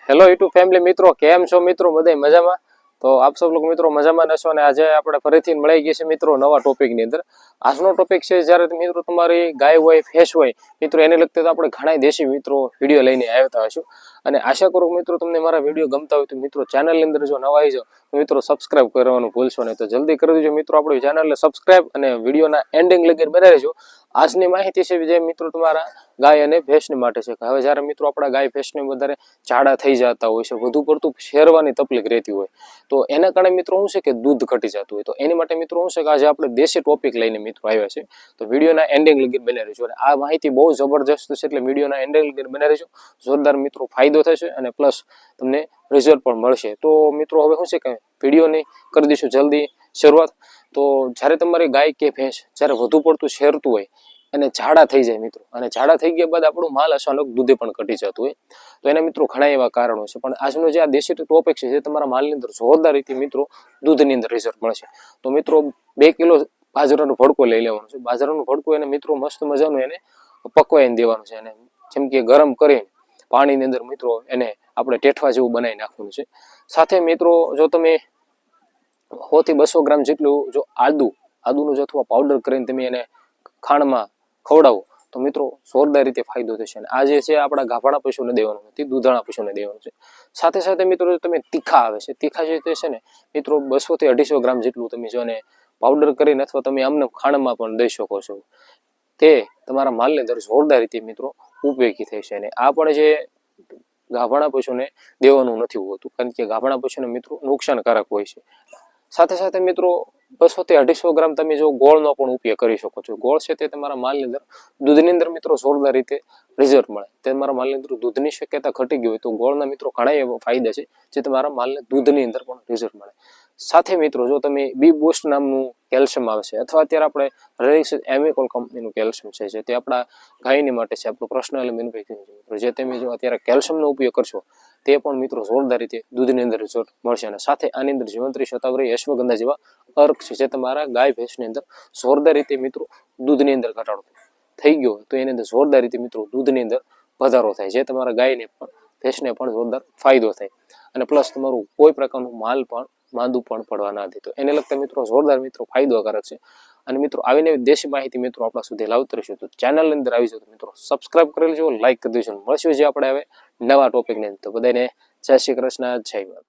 Hello YouTube family મિત્રો, કેમ છો મિત્રો? બધા મજામાં? તો આપ સૌ લોકો મિત્રો મજામાં હશો અને આજે આપણે ફરીથી મળી ગયા છે મિત્રો નવા ટોપિકની અંદર. આજનો ટોપિક છે જ્યારે મિત્રો તમારી ગાય હોય, ભેંસ હોય મિત્રો, એને લગતા તો આપણે ઘણા દેશી મિત્રો વિડીયો લઈને આવતા હશું અને આશા કરું મિત્રો તમને મારા વિડીયો ગમતા હોય તો મિત્રો ચેનલની અંદર જો નવા આવી જાઓ તો મિત્રો સબસ્ક્રાઇબ કરવાનું ભૂલશો નહીં. તો જલ્દી કરી દેજો મિત્રો આપણી ચેનલને સબસ્ક્રાઇબ અને વિડીયોના એન્ડિંગ લગી બને રહેજો. આજની માહિતી છે જે મિત્રો તમારા ગાય અને ભેંસની માટે છે. હવે જ્યારે મિત્રો આપણા ગાય ભેંસને વધારે ઝાડા થઈ જતા હોય છે, વધુ પડતું શેરવાની તકલીફ રહેતી હોય તો એના કારણે મિત્રો શું છે કે દૂધ ઘટી જતું હોય તો એની માટે મિત્રો શું છે કે આજે આપણે દેશી ટોપિક લઈને મિત્રો આવ્યા છે. તો વિડીયોના એન્ડિંગ લગી બને રહેજો અને આ માહિતી બહુ જબરજસ્ત છે એટલે વિડીયોના એન્ડિંગ લગી બને રહેજો. જોરદાર મિત્રો ફાયદો થશે અને પ્લસ તમને રિઝલ્ટ પણ મળશે. તો મિત્રો હવે શું છે કે વિડીયોની કરી દઈશું જલ્દી શરૂઆત. તો જ્યારે તમારી ગાય કે ભેંસ જ્યારે વધુ પડતું શેરતું હોય અને ઝાડા થઈ જાય મિત્રો, અને ઝાડા થઈ ગયા બાદ આપણું માલ અચાનક દૂધે પણ ઘટી જતું હોય તો એના મિત્રો ઘણા એવા કારણો છે. પણ આજનો જે આ દેશી ટોપિક છે જે તમારા માલની અંદર જોરદાર રીતે મિત્રો દૂધની અંદર રિઝલ્ટ મળશે. તો મિત્રો 2 કિલો બાજરાનો ભડકો લઈ લેવાનો છે. બાજરાનું ભડકો એને મિત્રો મસ્ત મજાનું એને પકવાઈને દેવાનું છે અને જેમ કે ગરમ કરીને પાણીની અંદર મિત્રો એને આપણે ટેઠવા જેવું બનાવી નાખવાનું છે. સાથે મિત્રો જો તમે 100 થી 200 ગ્રામ જેટલું જો આદુનું જો અથવા પાવડર કરીને તમે એને ખાંડમાં ખવડાવો તો મિત્રો જોરદાર રીતે ફાયદો થશે. અને આ જે છે આપણા ગાભણા પશુને દેવાનું નથી, દૂધાણા પશુને દેવાનું છે. સાથે સાથે મિત્રો જો તમે તીખા આવે છે, તીખા જે છે ને મિત્રો 200 થી 250 ગ્રામ જેટલું તમે જો એને પાવડર કરીને અથવા તમે આમને ખાંડમાં પણ દઈ શકો છો. તે તમારા માલની અંદર જોરદાર રીતે મિત્રો ઉપયોગી થઈ છે. અને આ પણ જે ગાભણા પશુને દેવાનું નથી હોતું કારણ કે ગાભણા પશુને મિત્રો નુકસાનકારક હોય છે. સાથે સાથે મિત્રો 200 થી 250 ગ્રામ તમે જો ગોળનો પણ ઉપયોગ કરી શકો છો. ગોળ છે તે તમારા માલની અંદર દૂધની અંદર મિત્રો જોરદાર રીતે રિઝલ્ટ મળે. તમારા માલની અંદર દૂધની શક્યતા ઘટી ગઈ હોય તો ગોળના મિત્રો ઘણા એવા ફાયદા છે જે તમારા માલને દૂધની અંદર પણ રિઝલ્ટ મળે. સાથે મિત્રો જો તમે બી બૂસ્ટ નામનું કેલ્શિયમ આવે છે અથવા અત્યારે આપણે રેડિક્સ એમિકોલ કંપનીનું કેલ્શિયમ છે જે તે આપણા ગાયની માટે છે, આપણું પર્સનલ મેન્યુફેક્ચરિંગ છે મિત્રો. જે તમે જો અત્યારે કેલ્શિયમનો ઉપયોગ કરશો તે પણ મિત્રો જોરદાર રીતે દૂધની અંદર રિઝલ્ટ મળશે. અને સાથે આની અંદર જીવંત્રી, શતાવરી, અશ્વગંધા જેવા અર્ક છે જે તમારા ગાય ભેંસની અંદર જોરદાર રીતે મિત્રો દૂધની અંદર ઘટાડો થઈ ગયો તો એની અંદર જોરદાર રીતે મિત્રો દૂધની અંદર વધારો થાય જે તમારા ગાયને પણ ભેંસને પણ જોરદાર ફાયદો થાય. અને પ્લસ તમારું કોઈ પ્રકારનું માલ પણ માંદું પણ પડવા ના દે. તો એને લગતા મિત્રો જોરદાર મિત્રો ફાયદોકારક છે. અને મિત્રો આવીને દેશી માહિતી મિત્રો આપણા સુધી લાવતા રહીશું. તો ચેનલની અંદર આવી જાવ તો મિત્રો સબસ્ક્રાઇબ કરી લેજો, લાઈક કરી દેજો. મળશું જે આપણે હવે નવા ટોપિકની અંદર. તો બધાને જય શ્રી કૃષ્ણ, જય માતા.